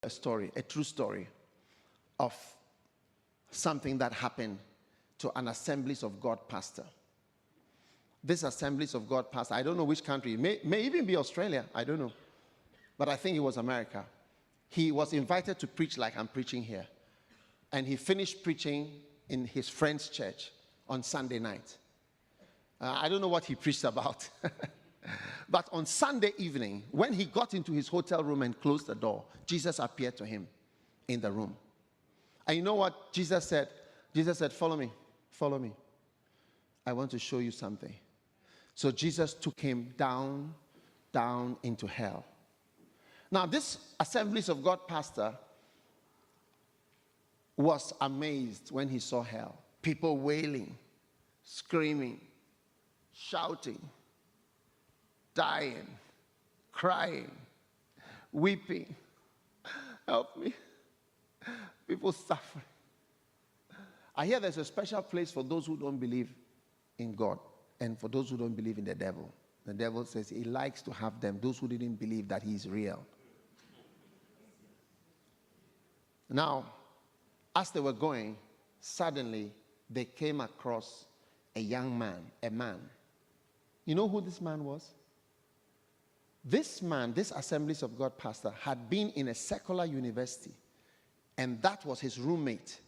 a story, a true story of something that happened to an Assemblies of God pastor. This Assemblies of God pastor, I don't know which country, may even be Australia, I don't know. But I think it was America. He was invited to preach like I'm preaching here. And he finished preaching in his friend's church on Sunday night. I don't know what he preached about. But on Sunday evening, when he got into his hotel room and closed the door, Jesus appeared to him in the room. And you know what Jesus said? Jesus said, follow me, follow me. I want to show you something. So Jesus took him down into hell. Now, this Assemblies of God pastor was amazed when he saw hell. People wailing, screaming, shouting, dying, crying, weeping. Help me. People suffering. I hear there's a special place for those who don't believe in God and for those who don't believe in the devil. The devil says he likes to have them, those who didn't believe that he's real. Now, as they were going, suddenly they came across a young man, a man. You know who this man was? This man, this Assemblies of God pastor, had been in a secular university, and that was his roommate.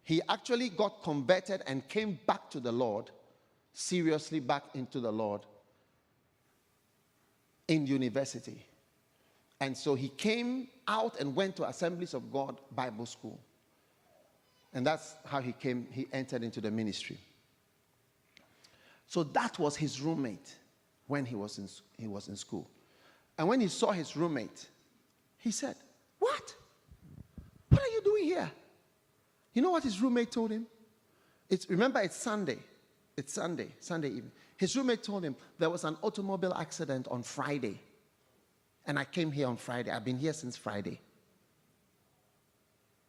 He actually got converted and came back to the Lord, seriously back into the Lord, in university. And so he came out and went to Assemblies of God Bible School. And that's how he entered into the ministry. So that was his roommate when he was in school. And when he saw his roommate, he said, "What? What are you doing here?" You know what his roommate told him? Remember, it's Sunday. It's Sunday evening. His roommate told him there was an automobile accident on Friday. And I came here on Friday. I've been here since Friday.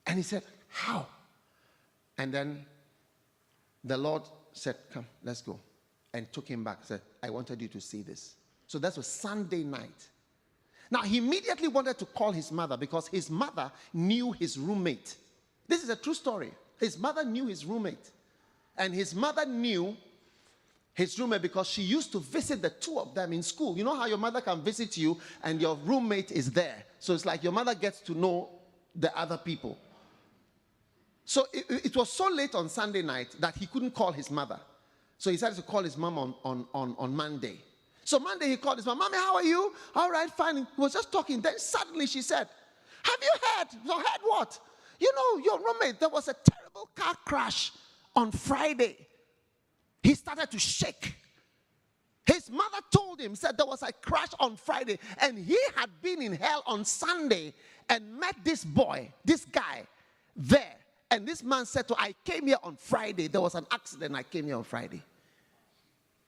And he said, "How?" And then the Lord said, "Come, let's go." And took him back. Said, "I wanted you to see this." So that was Sunday night. Now, he immediately wanted to call his mother because his mother knew his roommate. This is a true story. His mother knew his roommate. And his mother knew his roommate because she used to visit the two of them in school. You know how your mother can visit you and your roommate is there. So it's like your mother gets to know the other people. So it was so late on Sunday night that he couldn't call his mother. So he decided to call his mom on Monday. So Monday he called his mom. "Mommy, how are you?" "All right, fine." He was just talking. Then suddenly she said, "Have you heard?" "So heard what?" "You know, your roommate, there was a terrible car crash on Friday." He started to shake. His mother told him, said there was a crash on Friday, and he had been in hell on Sunday and met this boy, this guy there. And this man said to, "I came here on Friday. There was an accident. I came here on Friday."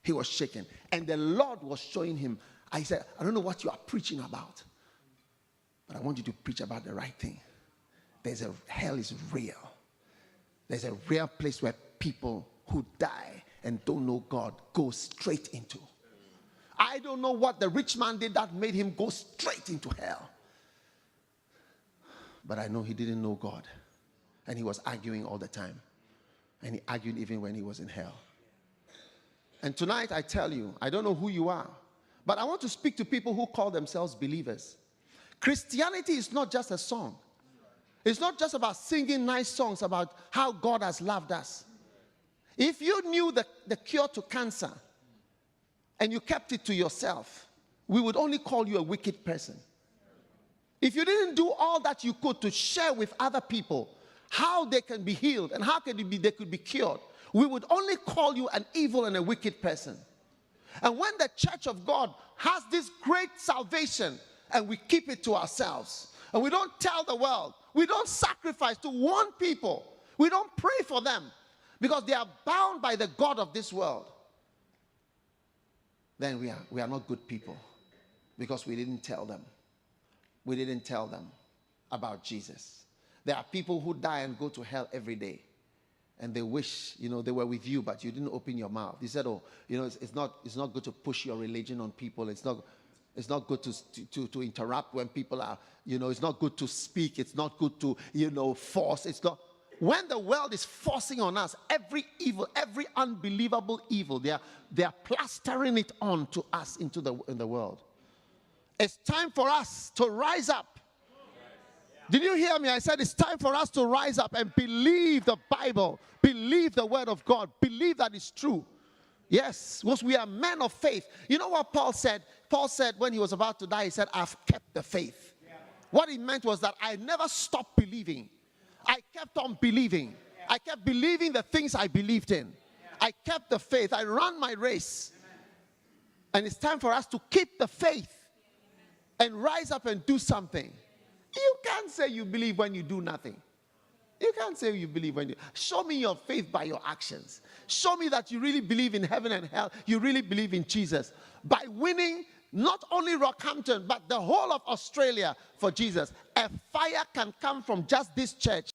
He was shaken. And the Lord was showing him. I said, "I don't know what you are preaching about, but I want you to preach about the right thing. Hell is real. There's a real place where people who die and don't know God go straight into. I don't know what the rich man did that made him go straight into hell. But I know he didn't know God. And he was arguing all the time. And he argued even when he was in hell. And tonight I tell you, I don't know who you are, but I want to speak to people who call themselves believers. Christianity is not just a song. It's not just about singing nice songs about how God has loved us. If you knew the cure to cancer and you kept it to yourself, we would only call you a wicked person. If you didn't do all that you could to share with other people how they can be healed and how they could be cured, we would only call you an evil and a wicked person. And when the church of God has this great salvation and we keep it to ourselves and we don't tell the world, we don't sacrifice to warn people, we don't pray for them because they are bound by the God of this world, then we are not good people because we didn't tell them. We didn't tell them about Jesus. There are people who die and go to hell every day. And they wish, they were with you, but you didn't open your mouth. You said, it's not good to push your religion on people. It's not. It's not good to interrupt when people are, it's not good to speak. It's not good to, force. It's not. When the world is forcing on us every evil, every unbelievable evil, they are plastering it on to us in the world. It's time for us to rise up. Did you hear me? I said it's time for us to rise up and believe the Bible, believe the word of God, believe that it's true. Yes, because we are men of faith. You know what Paul said? Paul said when he was about to die, he said, I've kept the faith. What he meant was that I never stopped believing. I kept on believing. I kept believing the things I believed in. I kept the faith. I ran my race. And it's time for us to keep the faith and rise up and do something. You can't say you believe when you do nothing. You can't say you believe when you... Show me your faith by your actions. Show me that you really believe in heaven and hell. You really believe in Jesus. By winning not only Rockhampton, but the whole of Australia for Jesus. A fire can come from just this church